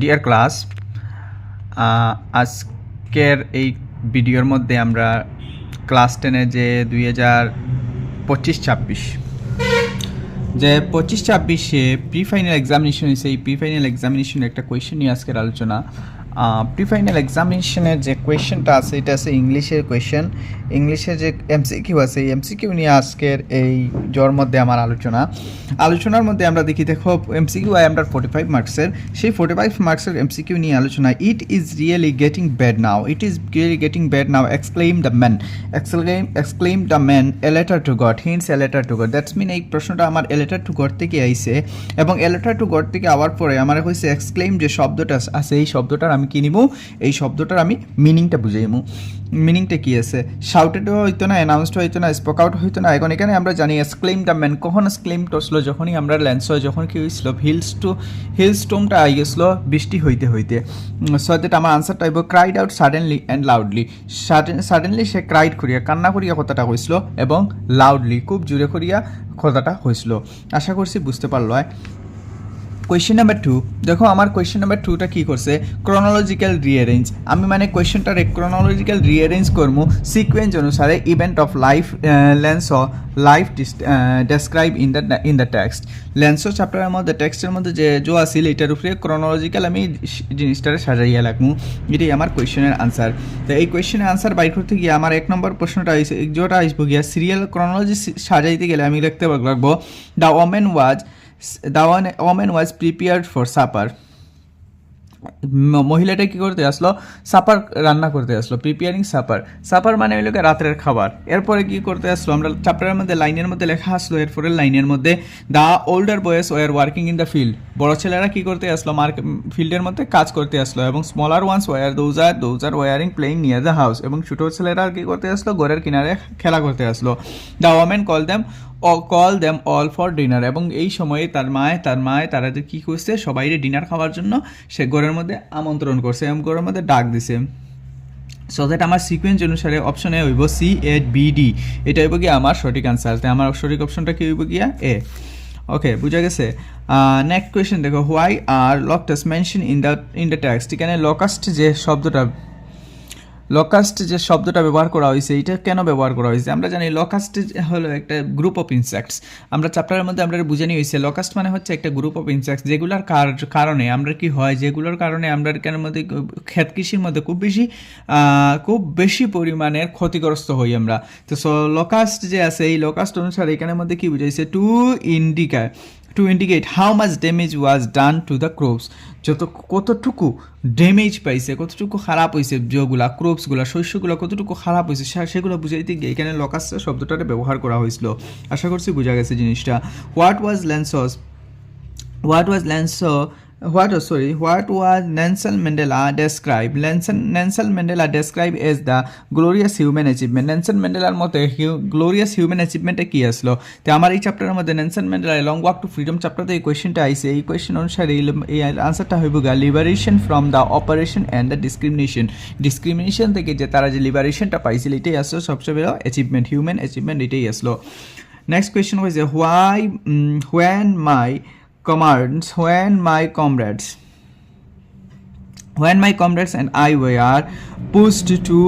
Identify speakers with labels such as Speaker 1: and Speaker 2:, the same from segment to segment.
Speaker 1: Deer class, আজকের এই ভিডিওর মধ্যে আমরা ক্লাস 10-এ যে 2025-26 যে 25-26-এ প্রি ফাইনাল এক্সামিনেশন হয়েছে, এই প্রি ফাইনাল এক্সামিনেশনের একটা কোয়েশ্চেন নিয়ে আজকের আলোচনা। প্রি ফাইনাল এক্সামিনেশনের যে কোয়েশ্চেনটা আছে এটা আছে ইংলিশের কোয়েশ্চেন। ইংলিশের যে এমসিকিউ আছে এই এমসিকিউ নিয়ে আজকের এই জোর মধ্যে আমার আলোচনার মধ্যে আমরা দেখি, দেখো এমসিকিউ আই আমরা 45 মার্কসের, সেই 45 মার্কসের এমসিকিউ নিয়ে আলোচনা। It is really getting bad now, it is really getting bad now, exclaim the man a letter to God, hints a letter to God. That's mean এই প্রশ্নটা আমার এ লেটার টু গড থেকে আইছে, এবং এ লেটার টু গড থেকে hour পরে আমার হয়েছে এক্সক্লেইম যে শব্দটা আছে, এই শব্দটার আমি কি নিব, এই শব্দটার আমি মিনিংটা বুঝাইমু। মিনিংটা কি আছে, শাউটেডও হইতো না, অ্যানাউন্সড হইতো না, স্পোক আউট হইতো না। এখন এখানে আমরা জানি এক্সক্লেইম দ্য ম্যান, কখন এক্সক্লেইম করছিল, যখনই আমরা ল্যান্স হয়, যখন কি হয়েছিল হিলস্টোমটা আই গেছিলো বৃষ্টি হইতে হইতে। সো দ্যাট আমার আনসারটা হইব cried out suddenly and loudly. Suddenly say cried করিয়া, কান্না করিয়া কথাটা হয়েছিল, এবং লাউডলি খুব জোরে করিয়া কথাটা হয়েছিল। আশা করছি বুঝতে পারলো। কোয়েশ্চেন নাম্বার 2, দেখো আমার কোয়েশ্চেন নাম্বার 2টা কী করছে, ক্রোনোলজিক্যাল রিঅ্যারেঞ্জ। আমি মানে কোয়েশ্চেনটারে ক্রোনোলজিক্যাল রিঅ্যারেঞ্জ করবো সিকোয়েন্স অনুসারে, event of life life describe in the text. ল্যান্সো চ্যাপ্টারের মধ্যে টেক্সটের মধ্যে যে আসিল এটার উপরে ক্রোনোলজিক্যাল আমি জিনিসটারে সাজাইয়া লাগবো। এটাই আমার কোয়েশ্চেনের আনসার। তো এই কোয়েশ্চেনের আনসার বাইর করতে গিয়ে আমার 1 নম্বর প্রশ্নটা যেটা আসবো গিয়া সিরিয়াল ক্রোনোলজি সাজাইতে গেলে আমি লিখতে লাগবো the women was prepared for supper. মহিলাটা কী করতে আসলো, সাপার রান্না করতে আসলো, প্রিপেয়ারিং সাপার মানে হইল রাত্রের খাবার। এরপরে কি করতে আসলো, আমরা চ্যাপ্টারের মধ্যে লাইনের মধ্যে লেখা আসলো, এরপরের লাইনের মধ্যে the older boys were working in the field. বড় ছেলেরা কি করতে আসলো, ফিল্ডের মধ্যে কাজ করতে আসলো, এবং smaller ones were those are wearing playing near the house. এবং ছোটো ছেলেরা কি করতে আসলো, ঘরের কিনারে খেলা করতে আসলো। The women call them all for dinner. এবং এই সময়ে তার মায় তারা যে কী করছে, সবাইরে ডিনার খাওয়ার জন্য সে ঘরের মধ্যে আমন্ত্রণ করছে এবং ঘরের মধ্যে ডাক দিছে। সো দ্যাট আমার সিকোয়েন্স অনুসারে অপশন এ হইব CABD, এটা হইব গিয়া আমার সঠিক আনসার। তাই আমার সঠিক অপশনটা কি হইব গিয়া এ। ওকে, বুঝা গেছে। নেক্সট কোয়েশ্চেন দেখো, why are লকাস্ট mention in the text. এখানে লকাস্ট যে শব্দটা ব্যবহার করা হয়েছে, এটা কেন ব্যবহার করা হয়েছে? আমরা জানি লকাস্ট হলো একটা গ্রুপ অফ ইনসেক্টস। আমরা চ্যাপ্টারের মধ্যে আমরা বুঝানি হয়েছে লকাস্ট মানে হচ্ছে একটা গ্রুপ অফ ইনসেক্টস, যেগুলোর কারণে আমরা কি হয়, যেগুলোর কারণে আমরা মধ্যে ক্ষেত কৃষির মধ্যে খুব বেশি পরিমাণের ক্ষতিগ্রস্ত হই আমরা। তো লকাস্ট যে আছে, এই লকাস্ট অনুসারে এখানের মধ্যে কি বুঝাইছে, to indicate how much damage was done to the crops. কতটুকু ড্যামেজ পাইছে, কতটুকু খারাপ হয়েছে, ক্রপসগুলো শস্যগুলো কতটুকু খারাপ হয়েছে, সেগুলো বুঝাইতে গিয়ে এখানে লকাস্ট শব্দটাকে ব্যবহার করা হয়েছিল। আশা করছি বোঝা গেছে জিনিসটা। What was Nelson Mandela described as the glorious human achievement? Nelson Mandelaর মতে glorious human achievement কি আসলো? তো আমার এই চ্যাপ্টারের মধ্যে Nelson Mandela long walk to freedom চ্যাপ্টারতে এই কোয়েশ্চেনটা আইছে। এই কোয়েশ্চেন অনুসারে এই আনসারটা হইব গা liberation from the operation and the discrimination থেকে যে তারা যে লিবারেশনটা পাইছিল, এটাই আসলো সবচেয়ে বড় অ্যাচিভমেন্ট, হিউম্যান অ্যাচিভমেন্ট, এটাই আসলো। নেক্সট কোয়েশ্চেন হয়েছে, when my comrades and I were pushed to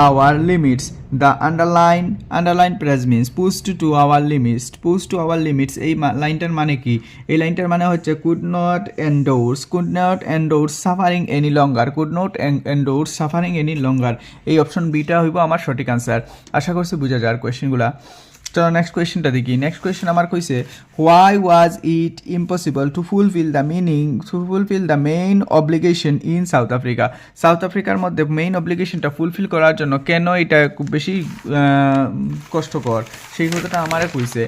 Speaker 1: our limits. The underline phrase means pushed to our limits. এই লাইনটার মানে কি? এই লাইনটার মানে হচ্ছে could not endure suffering any longer. এই অপশন বিটা হইব আমার সঠিক আনসার। আশা করছি বুঝা যায় কোয়েশ্চেনগুলা। চলো নেক্সট কোয়েশ্চেনটা দেখি। নেক্সট কোয়েশ্চেন আমার কইছে, why was it impossible to fulfil the main obligation in south আফ্রিকার মধ্যে মেইন অব্লিগেশনটা ফুলফিল করার জন্য কেন এটা খুব বেশি কষ্টকর, সেই কথাটা আমারে কইছে।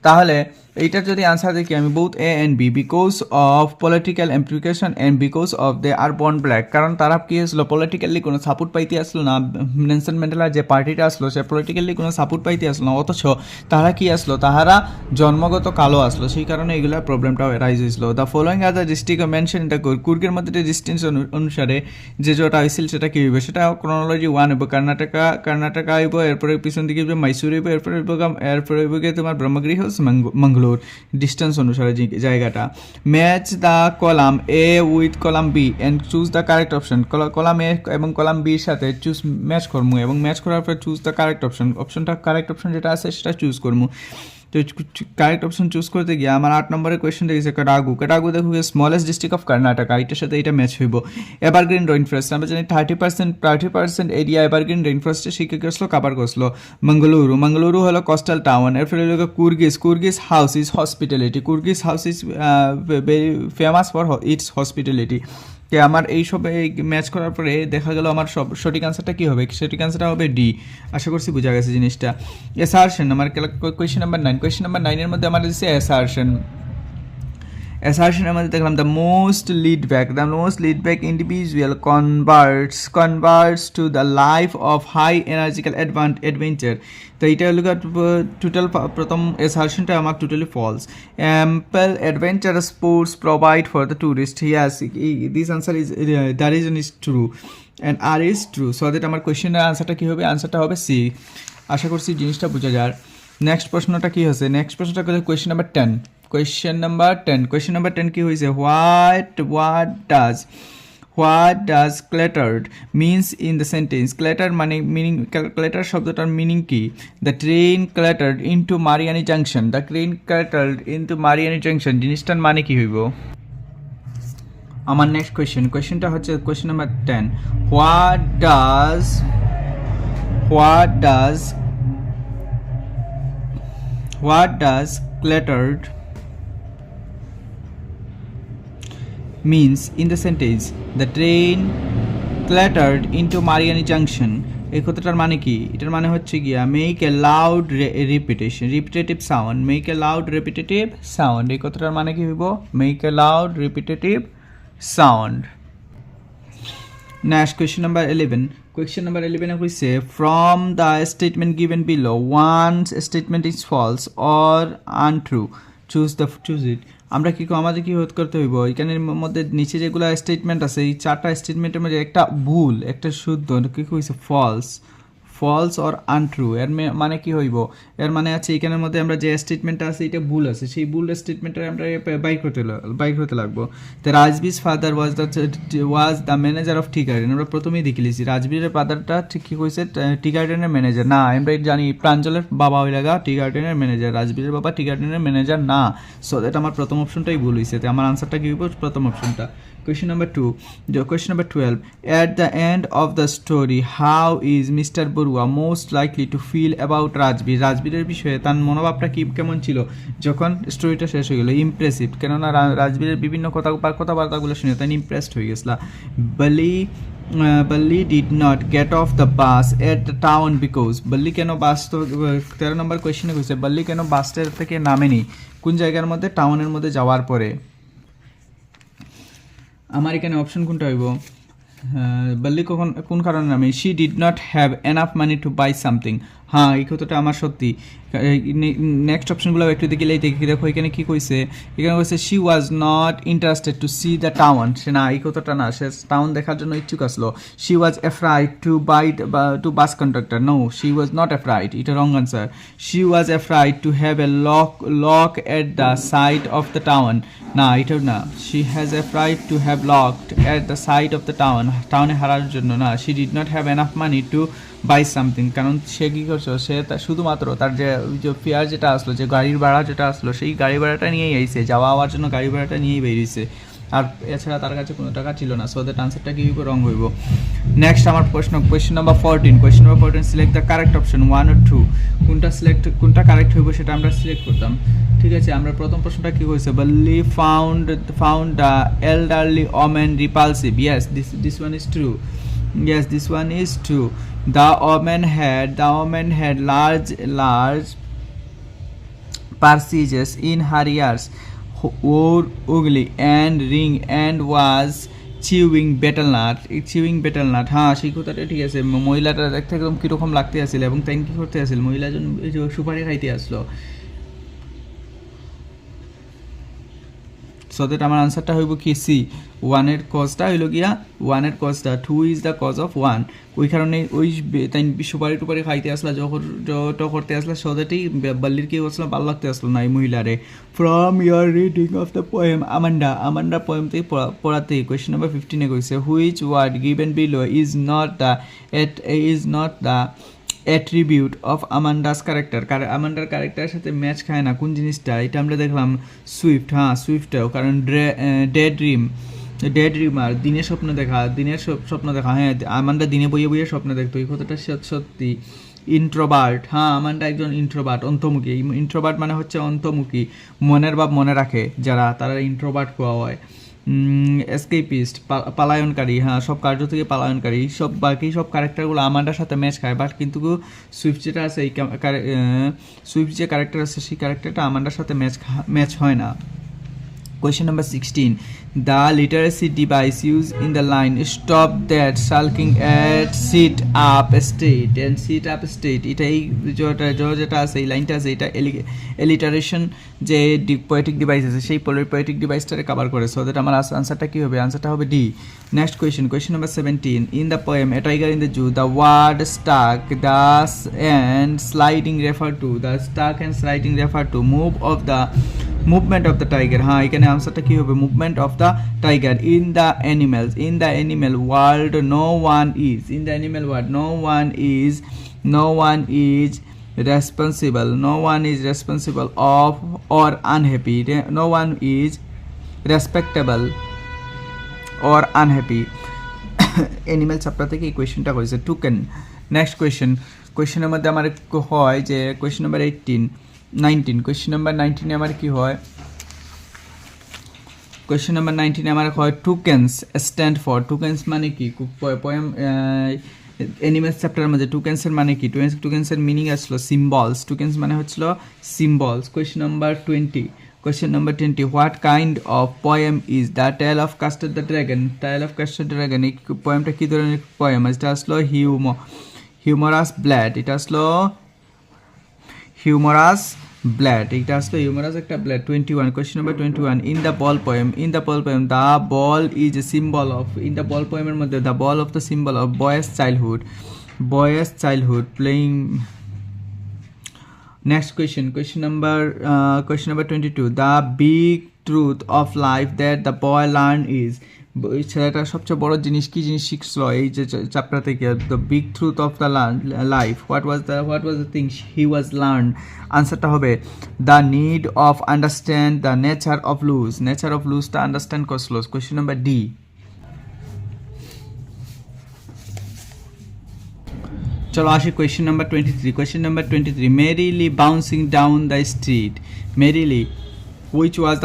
Speaker 1: তাহলে এইটার যদি আনসার দেখি আমি, both A and B, because of political implication and because of they are born black. কারণ তারা কি আসলো, পলিটিক্যালি কোনো সাপোর্ট পাইতে আসলো না। নেলসন ম্যান্ডেলার যে পার্টিটা আসলো সে পলিটিক্যালি কোনো সাপোর্ট পাইতে আসলো না, অথচ তারা কি আসলো, তাহারা জন্মগত কালো আসলো, সেই কারণে এগুলোর প্রবলেমটাও রাইজ হয়েছিল। The following are the district mention in the কুর্গের মধ্যে ডিস্টেন্স অনুসারে যে যেটা হয়েছিল সেটা কী হইবে, সেটা ক্রোনোলজি 1 হইব, কর্ণাটকা হইব, এরপরে পিছন দিকে মাইসুর হইব, এরপরে হইব তোমার ব্রহ্মগিরি হাউস, মঙ্গলুর। আলোর ডিস্টেন্স অনুসারে জায়গাটা। Match the column A with column B and choose the correct option. Column A এবং কলাম বির সাথে চুজ ম্যাচ করবো এবং ম্যাচ করার পর choose the correct option. Correct option যেটা আছে সেটা চুজ করবো। তো কারেক্ট অপশন চুজ করতে গিয়ে আমার 8 নম্বরের কোয়েশ্চেনটা গেছে কাটাগু দেখো স্মলেস্ট ডিস্ট্রিক্ট অফ কর্ণাটকা, এটার সাথে এটা ম্যাচ হইব। এভারগ্রিন রেইনফরেস্ট আমরা জানি 30% এরিয়া এভারগ্রিন রেইনফরেস্টে শিখে গেছিলো কাভার করছিল। মঙ্গলুরু হলো কোস্টাল টাউন। এরপরে হলো Coorgis house is hospitality. Coorgis house is very famous for its hospitality. যে আমার এইসব ম্যাচ করার পরে দেখা গেল আমার সব সঠিক আনসারটা কী হবে, সঠিক আনসারটা হবে ডি। আশা করছি বোঝা গেছে জিনিসটা। অ্যাসারশন আমার কোয়েশ্চেন নাম্বার 9। কোয়েশ্চেন নাম্বার 9-এর মধ্যে আমার দিচ্ছে অ্যাসারশনের মধ্যে দেখলাম the most lead back individual converts to the life of high energical adventure. তো এইটা হলো টোটাল প্রথম অ্যাসারশনটা আমার totally false. Ample adventurous sports provide for the tourist. Yes, this answer is the reason is true and R is true. So that আমার কোয়েশ্চেনের আনসারটা কী হবে, আনসারটা হবে সি। আশা করছি জিনিসটা বোঝা যায়। নেক্সট প্রশ্নটা কী হয়েছে, নেক্সট প্রশ্নটা হচ্ছে কোয়েশ্চেন নাম্বার 10। কোয়েশ্চেন নাম্বার 10 কি হয়েছে, what does clattered means in the sentence. Clatter মানে মিনিং, ক্ল্যাটার শব্দটার মিনিং কি? The train clattered into Mariani junction. The train clattered into Mariani junction জিনিসটার মানে কি হইব? আমার নেক্সট কোয়েশ্চেনটা হচ্ছে question number 10। What does cluttered means in the sentence the train cluttered into Mariani Junction। এই কথাটার মানে কি? এটার মানে হচ্ছে গিয়া make a loud repetitive sound. এই কথাটার মানে কি হইব? Make a loud repetitive sound. Next, question number 11. Question number 11 হইছে from the statement given below one statement is false or untrue, choose it. আমরা আমাদের কি করতে হইব, এখানের মধ্যে নিচে যেগুলো স্টেটমেন্ট আছে এই 4টা স্টেটমেন্টের মধ্যে একটা ভুল একটা শুদ্ধ কি হইছে ফলস অর আনট্রু। এর মানে কি হইব, এর মানে আছে এখানের মধ্যে আমরা যে স্টেটমেন্টটা আছে এটা ভুল আছে, সেই ভুল স্টেটমেন্টটা আমরা বাইক হতে লাগবো। তো Rajbir father was the manager of tea garden. আমরা প্রথমেই দেখে লিছি রাজবীরের ফাদারটা ঠিক কি হয়েছে টি গার্ডেনের ম্যানেজার না। আমরা জানি প্রাঞ্জলের বাবা ওই লাগা টি গার্ডেনের ম্যানেজার, রাজবীরের বাবা টি গার্ডেনের ম্যানেজার না। সো এটা আমার প্রথম অপশনটাই ভুল হয়েছে। তো আমার আনসারটা কি হইব? প্রথম অপশনটা। Question number 12. At the end of the story, how is Mr. Barua most likely to feel about Rajbir? রাজবীরের বিষয়ে তার মনোভাবটা কেমন ছিল যখন স্টোরিটা শেষ হয়ে গেল? ইমপ্রেসিভ, কেননা রাজবীরের বিভিন্ন কথাবার্তাগুলো শুনে তাই ইমপ্রেসড হয়ে গেছিল। Balli did not get off the bus at the town because Balli কেন বাস, তো 13 নম্বর কোয়েশ্চেনে কইছে Balli কেন বাসটার থেকে নামেনি, কোন জায়গার মধ্যে? টাউনের মধ্যে যাওয়ার পরে। আমার এখানে অপশন কোনটা হইব? বাল্লি কোন কারণে নামে? She did not have enough money to buy something. হ্যাঁ, এই কথাটা আমার সত্যি। নেক্সট অপশনগুলো একটু দেখলেই দেখো এখানে কি কইছে, এখানে কইছে she was not interested to see the town. সে না, এই কথাটা না, সে টাউন দেখার জন্য ইচ্ছুক আসলো। She was afraid to bus conductor. No, she was not afraid, এটা wrong answer. She was afraid to have a lock at the side of the town. না, এটাও না। She has afraid to have locked at the side of the টাউনে হারার জন্য না। She did not have enough money to buy something, কারণ সে কী করছো, সে শুধুমাত্র তার যে ফেয়ার যেটা আসলো, যে গাড়ির ভাড়া যেটা আসলো, সেই গাড়ি ভাড়াটা নিয়েই আইছে, যাওয়া আওয়ার জন্য গাড়ি ভাড়াটা নিয়েই বেরিয়েছে, আর এছাড়া তার কাছে কোনো টাকা ছিল না। সো দ্যাট আনসারটা কি হইব? রং হইব। নেক্সট আমার question number 14। Select the correct option 1 or 2। কোনটা কারেক্ট হইব সেটা আমরা সিলেক্ট করতাম। ঠিক আছে, আমরা প্রথম প্রশ্নটা কি হয়েছে? Valli found the elderly woman repulsive. Yes, this one is true. Yes, this one is true. The woman had large purchases in her ears, wore ugly and ring, and was chewing betel nut. হ্যাঁ, সেই কথাটা ঠিক আছে। মহিলাটা দেখতে একদম কীরকম লাগতে আসছিল এবং তাই কী করতে আসছিল, মহিলাজন সুপারি খাইতে আসলো। সো দ্যাট আমার আনসারটা হইব কি সি, 1 এর কজটা হইল গিয়া 1 এর কজটা 2 ইজ দ্য কজ অফ 1। ওই কারণে ওই তাই সুপারি টুপারি খাইতে আসলা যখন করতে আসলা সো দ্যাটই বাল্লির কি আসলো ভালো লাগতে আসলো না এই মহিলারে। From your reading of the poem Amanda poem থেকে পড়াতে কোয়েশ্চেন নাম্বার 15 কইছে which word given below is not the attribute of Amanda's character. আমান্ডার ক্যারেক্টারের সাথে ম্যাচ খায় না কোন জিনিসটা, এটা আমরা দেখলাম সুইফট। সুইফটটাও কারণ ডে ড্রিমার দিনের স্বপ্ন দেখা। হ্যাঁ আমান্ডা দিনে বইয়ে স্বপ্ন দেখতো, এই কথাটা সত্যি। ইন্ট্রোভার্ট, আমান্ডা একজন ইন্ট্রোভার্ট, অন্তর্মুখী। ইন্ট্রোভার্ট মানে হচ্ছে অন্তর্মুখী, মনের ভাব মনে রাখে যারা, তারা ইন্ট্রোভার্ট কোয়া হয়। এসকেপিস্ট, পালায়নকারী, সব কার্য থেকে পালায়নকারী। বাকি সব ক্যারেক্টারগুলো আমান্ডার সাথে ম্যাচ খায়, বাট কিন্তু সুইফট যেটা আছে সুইফট যে ক্যারেক্টার আছে সেই ক্যারেক্টারটা আমান্ডার সাথে ম্যাচ হয় না। Question number 16. The literacy device used in the line stop that sulking at sit up state and sit up state. এটাই যেটা আছে এই লাইনটা আছে এটা এলিটারেশন যে পোয়েটিক ডিভাইস আছে সেই পোয়েটিক ডিভাইসটারে কভার করে। সো দ্যাট আমার আনসারটা কি হবে? আনসারটা হবে D. Next question number 17. In the poem A Tiger in the Zoo, the word stuck, thus and sliding refer to move of the movement of the tiger। এখানে আনসারটা কি হবে? Movement of the tiger. In the animal world no one is responsible of or unhappy, no one is respectable or unhappy। Animal chapter থেকে এই কোয়েশ্চেনটা করেছে token. Next কোয়েশ্চেনের মধ্যে আমার হয় যে কোয়েশ্চেন নাম্বার 19। কোয়েশ্চেন নাম্বার 19 আমার কি হয়? কোয়েশ্চেন নাম্বার 19 আমার হয় টুকেন্স স্ট্যান্ড ফর। টুকেন্স মানে কি? পোয়েম অ্যানিমেলস চ্যাপ্টারের মধ্যে টুকেন্সের মানে কি? টুকেন্সের মিনিং আসলো সিম্বলস। টুকেন্স মানে হচ্ছিল symbols. Question number 20 what kind of poem is the tale of Custard the dragon. এই পোয়েমটা কি ধরনের পোয়েম? এটা আসলো হিউমারাস ব্ল্যাড। এটা আসলো হিউমারাস একটা ballad. 21 question number 21। In the ball poem the ball is a symbol of. In the ball পোয়েমের মধ্যে the ball of the symbol of boys childhood playing. Next question number 22। The big truth of life that the boy learn is. ছেলেটা সবচেয়ে বড় জিনিস কি জিনিস শিখছিল এই যে চ্যাপ্টার থেকে? The big truth of the life, what was the thing he was learn. আনসারটা হবে the need of understand the nature of লুজটা আন্ডারস্ট্যান্ড করছিল। Question number D. চলো আসি question number 23। Merrily bouncing down the street. Merrily, which of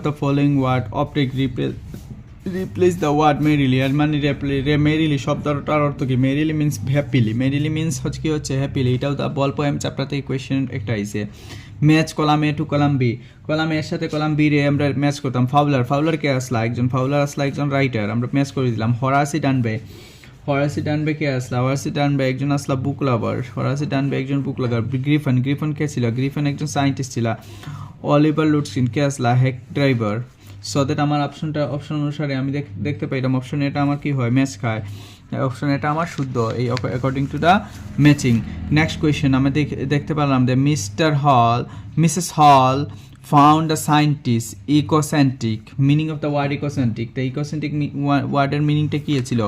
Speaker 1: the following word object replace the word merrily? আর মানে merrily শব্দটার অর্থ কি? Merrily means happily. Merrily means হচ্ছে হ্যাপিলি। এটাও দ্য বল পোয়েম চ্যাপ্টার থেকে কোয়েশ্চেন একটা আইছে। Match column A to column B. Column এর সাথে কলাম বি রে আমরা ম্যাচ করতাম। ফাউলার কে আসলা? একজন রাইটার, আমরা ম্যাচ করে দিলাম। হরাসি ডানবে কে আসলা? হরাসি ডানবে একজন আসলা বুক লাভার। গ্রিফন কে ছিল? গ্রিফন একজন সায়েন্টিস্ট ছিল। অলিভার লুটসকিন কে আসলা? হেক ড্রাইভার। সো দ্যাট আমার অপশন অনুসারে আমি দেখতে পাইলাম অপশন এটা আমার কি হয়? ম্যাচ খায়। অপশন এটা আমার শুদ্ধ এই according to the matching. Next question আমরা দেখতে পেলাম যে মিসেস হল found a scientist ecocentric। meaning of the word ecocentric, the ecocentric ওয়ার্ডের মিনিংটা কি ছিল?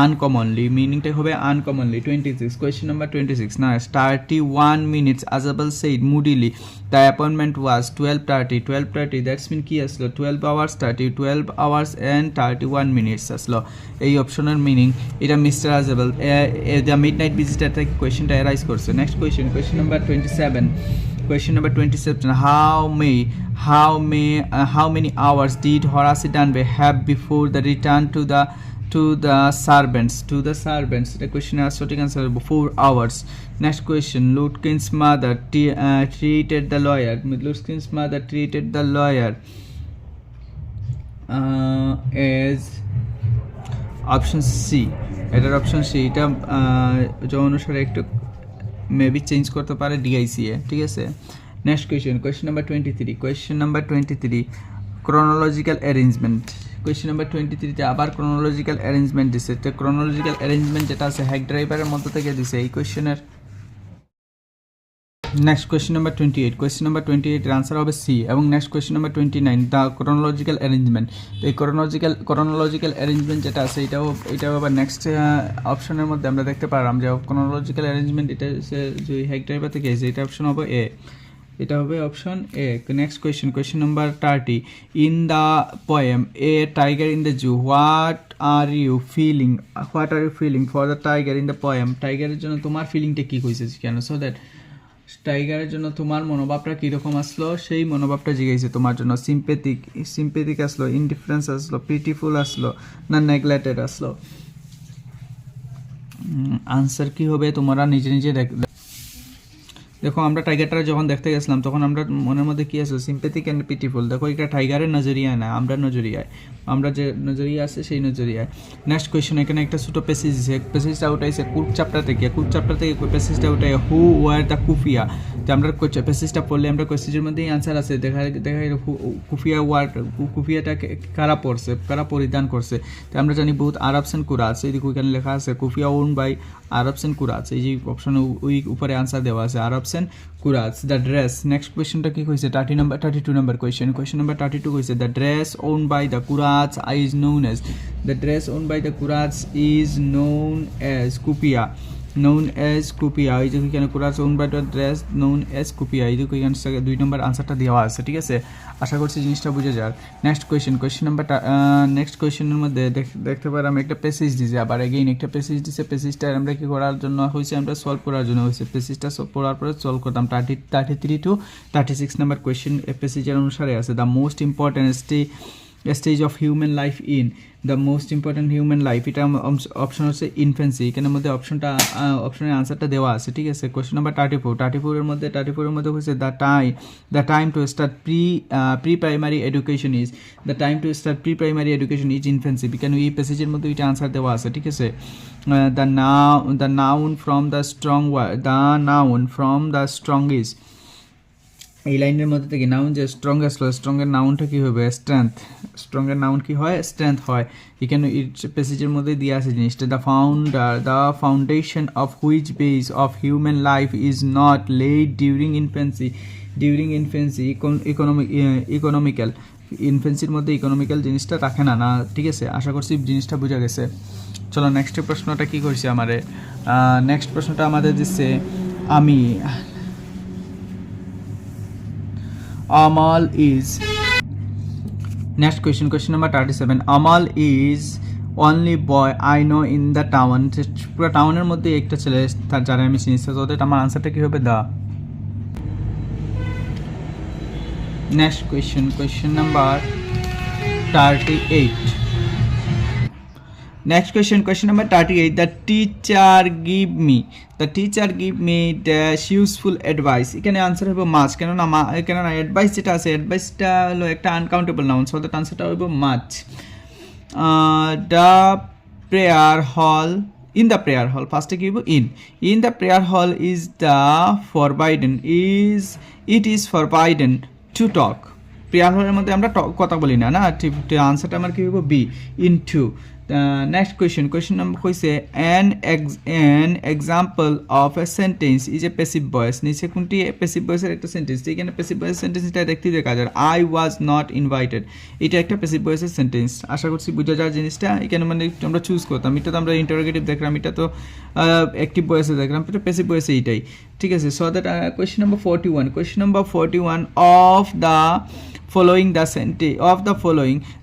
Speaker 1: আনকমনলি। মিনিংটা হবে আনকমনলি। 26 কোয়েশ্চেন নাম্বার 26 না 31 minutes Azabel said moodily the appointment was 12:30 that's mean কি আসলো? 12 hours and 31 minutes আসলো এই অপশনের মিনিং। এটা মিস্টার আজাবেল দ্য মিডনাইট ভিজিটার থেকে কোয়েশ্চেনটা এরাইজ করছে। Next question number 27। Question number 27. How many hours did Horace Dunby have before the return to the servants? The question has shorting answer 4 hours. Next question. Lutkin's mother treated the lawyer as option C. এটার option C. এটা অনুসারে একটু maybe change করতে পারে ডিআইসিএ, ঠিক আছে। Next question number 23। Chronological arrangement. Question number 23 তে আবার ক্রোনোলজিক্যাল অ্যারেঞ্জমেন্ট দিছে। তো ক্রোনোলজিক্যাল অ্যারেঞ্জমেন্ট যেটা আছে হ্যাক ড্রাইভারের মধ্যে থেকে দিছে এই কোয়েশ্চেনের। Next question number 28, question number 28 এর আনসার হবে সি। এবং next question number 29, the chronological arrangement. তো এই ক্রোনোলজিক্যাল অ্যারেঞ্জমেন্ট যেটা আছে এটাও আবার নেক্সট অপশনের মধ্যে আমরা দেখতে পারলাম যে ক্রোনোলজিক্যাল অ্যারেঞ্জমেন্ট এটা যে হ্যাক ড্রাইভার থেকে এসে এটা অপশন হবে এ, এটা হবে option A. Next question number 30, in the poem a tiger in the zoo what are you feeling for the tiger in the poem. টাইগারের জন্য তোমার ফিলিংটা কী কইছে কেন, সো দ্যাট টাইগারের জন্য তোমার মনোভাবটা কীরকম আসলো সেই মনোভাবটা জিজ্ঞাসা তোমার জন্য। সিম্পেথিক আসলো, ইনডিফারেন্স আসলো, পিটিফুল আসলো, না নেগলেক্টেড আসলো। আনসার কি হবে তোমরা নিজে নিজে দেখো। আমরা টাইগারটা যখন দেখতে গেছিলাম তখন আমরা মনের মধ্যে কী আসলো, সিম্পেথিক অ্যান্ড পিটিফুল। দেখো এটা টাইগারের নজরিয়ায় না, আমরা নজরিয়ায়, আমরা যে নজরিয়া আছে সেই নজরিয়ায়। নেক্সট কোয়েশ্চেন, এখানে একটা ছোটো প্যাসেজ আছে, প্যাসেজটা উঠাইছে কুক চ্যাপ্টার থেকে প্যাসেজটা উঠাই হু ওয়ার দ্য কুফিয়া। তো আমরা প্যাসেজটা পড়লে আমরা কোয়েশ্চেনের মধ্যেই আনসার আছে, দেখা কুফিয়াটা কারা পড়ছে, কারা পরিধান করছে। তো আমরা জানি বহুত আরবস এন্ড কুরাজ, এই দিকে ওইখানে লেখা আছে kufiya worn by Arabs and Kurds, এই যে অপশনে ওই উপরে আনসার দেওয়া আছে Arabs and Kurds. The dress, next কোয়েশ্চেনটা কি কইছে, 32 নাম্বার কোয়েশ্চেন নাম্বার 32 কইছে the dress worn by the Kurds is known as, the dress worn by the Kurds is known as kufiya, এই যে এখানে Kurds worn by the dress known as kufiya, এই যে এখানে 2 নম্বর আনসারটা দেওয়া আছে, ঠিক আছে। আশা করছি জিনিসটা বুঝে যার। নেক্সট কোয়েশ্চেন নাম্বারটা নেক্সট কোয়েশ্চেনের মধ্যে দেখতে পারি আমি একটা প্যাসেজ দিয়েছি, আবার এগেইন একটা প্যাসেজ দিয়েছে। প্যাসেজটা আমরা কি করার জন্য হয়েছে, আমরা সলভ করার জন্য হয়েছে। প্যাসেজটা পড়ার পরে সলভ করতাম। 33 to 36 নাম্বার কোয়েশ্চেন প্যাসেজের অনুসারে আছে the most important stage of human life in, the most important human life, এটা অপশন হচ্ছে ইনফেন্সি। এখানের মধ্যে অপশনের আনসারটা দেওয়া আছে, ঠিক আছে। কোয়েশ্চেন নাম্বার 34 এর মধ্যে হচ্ছে the time to start pre primary education is, the time to start pre primary education is infancy. কেন এই প্যাসেজের মধ্যে এটা আনসার দেওয়া আছে, ঠিক আছে। The noun from the strongest, এই লাইনের মধ্যে থেকে নাউন যে স্ট্রংগেস্ট হয়, স্ট্রংয়ের নাউনটা কী হবে, স্ট্রেংথ। স্ট্রংয়ের নাউন কি হয়, স্ট্রেংথ হয়। এখানে প্যাসেজের মধ্যে দিয়ে আছে জিনিসটা, the foundation of which base of human life is not laid during infancy, economical, ইনফেন্সির মধ্যে ইকোনমিক্যাল জিনিসটা রাখে না, ঠিক আছে। আশা করছি জিনিসটা বোঝা গেছে। চলো নেক্সট প্রশ্নটা কী করছি আমারে, নেক্সট প্রশ্নটা আমাদের দিচ্ছে আমি Amal is, next question number 37, Amal is only boy I know in the town, পুরো টাউনের মধ্যে একটা ছেলে তার যারা আমি চিনি, তো ওদের আমার আনসারটা কী হবে, দা। Next question number 38, next question number 38, the teacher give me dash useful advice। এখানে আনসার হবে মাছ, কেননা অ্যাডভাইস যেটা আছে, অ্যাডভাইসটা হলো একটা আনকাউন্টেবল নাউন, সো দ্যাট আনসারটা হবে মাছ। দ্য প্রেয়ার হল, in the prayer hall, ফার্স্টে কি হবে in the prayer hall is it is forbidden to talk। Prayer হলের মধ্যে আমরা কথা বলি না, আনসারটা আমার কি হবে, B, into. Next question number হয়েছে an example of a sentence is a passive voice। নিচে কোনটি প্যাসিভ ভয়েসের একটা সেন্টেন্স, এখানে প্যাসিভ ভয়েসের সেন্টেন্সটা দেখতে দেখা যায় I was not invited, এটা একটা প্যাসিভ ভয়েসের সেন্টেন্স। আশা করছি বুঝা যায় জিনিসটা। এখানে মানে আমরা চুজ করতাম, এটা তো আমরা ইন্টারোগেটিভ দেখলাম, এটা তো অ্যাক্টিভ ভয়েসে দেখলাম, এটা প্যাসিভ ভয়েসে এইটাই, ঠিক আছে। So that question number 41 of the following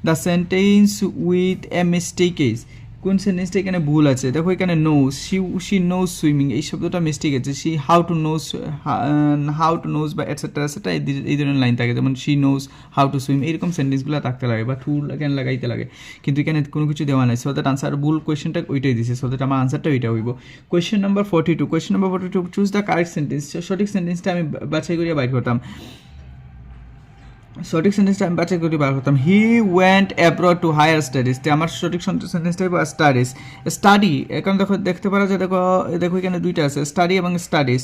Speaker 1: the sentence with a mistake is, কোন সেন্টেন্সটা এখানে ভুল আছে, দেখো এখানে নোজ, she knows swimming, এই শব্দটা মিস্টেক আছে। she how to knows বা এটসেট্রা এই ধরনের লাইন থাকে, যেমন she knows how to swim, এইরকম সেন্টেন্সগুলো থাকতে লাগে বা টু এখানে লাগাইতে লাগে, কিন্তু এখানে কোনো কিছু দেওয়া নাই। সো দ্যাট আনসার ভুল কোয়েশ্চেনটা ওইটাই দিছে, সো দ্যাট আমার আনসারটা ওইটা হইব। Question number 42 choose the correct sentence. সঠিক সেন্টেন্সটা আমি বাছাই করিয়া বাইর করতাম, সঠিক সেন্টেন্সটা আমি বাছাই করে বার করতাম। He went abroad to higher studies, আমার সঠিক সেন্টেন্সটা স্টাডি। এখন দেখতে পারা যায়, দেখো এখানে দুইটা আছে, স্টাডি এবং স্টাডিজ।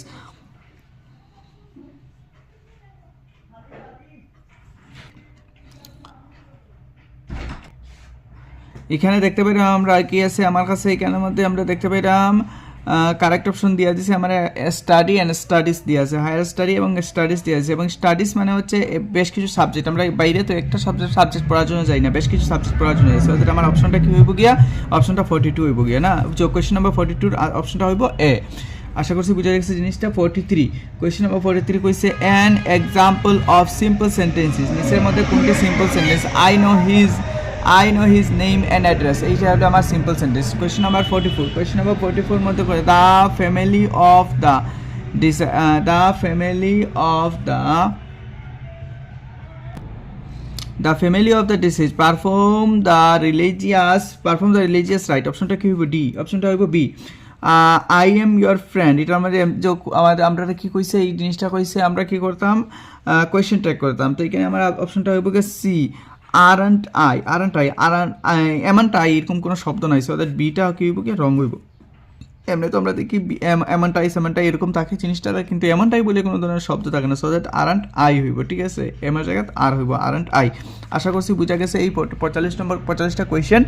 Speaker 1: এখানে দেখতে পেলাম আমরা কি আছে আমার কাছে, এখানের মধ্যে আমরা দেখতে পেলাম কারেক্ট অপশন দিয়ে দিয়েছে আমার স্টাডি অ্যান্ড স্টাডিজ দিয়ে আছে, হায়ার স্টাডি এবং স্টাডিজ দিয়ে আছে। এবং স্টাডিজ মানে হচ্ছে বেশ কিছু সাবজেক্ট, আমরা বাইরে তো একটা সাবজেক্ট পড়ার জন্য যাই না, বেশ কিছু সাবজেক্ট পড়ার জন্য যাই। তাহলে আমার অপশনটা কি হইব গিয়া, অপশনটা 42 হইব গিয়া না, কোয়েশ্চেন নাম্বার 42 অপশনটা হইব এ। আশা করছি বুঝা গেছে জিনিসটা। 43 কোয়েশ্চেন নাম্বার 43 কইছে an example of simple sentences, নিচের মধ্যে কোনটি simple sentence? I know his name and address, এইটা হলো আমার simple sentence. Question number 44, question number 44 মধ্যে করে the family of the deceased perform the religious rite, অপশনটা কি হইব? ডি, অপশনটা হইব B. I am your friend, এটা আমাদের আমরা কি কইছে, এই জিনিসটা কইছে আমরা কি করতাম, কোয়েশ্চেন ট্র্যাক করতাম। তো এখানে আমার অপশনটা হইব গিয়ে সি, আরন্ট আই এমনটা আই এরকম কোনো শব্দ নাই, সো দ্যাট বিটা কি হইব কি রং হইব। এমনি তো আমরা দেখি এমনটাই এরকম থাকে জিনিসটা, কিন্তু এমনটাই বলে কোনো ধরনের শব্দ থাকে না, সো দ্যাট আরন্ট আই হইব, ঠিক আছে, এমন জায়গায় আর হইব আরন্ট আই। আশা করছি বুঝা গেছে এই 45টা কোয়েশ্চেন।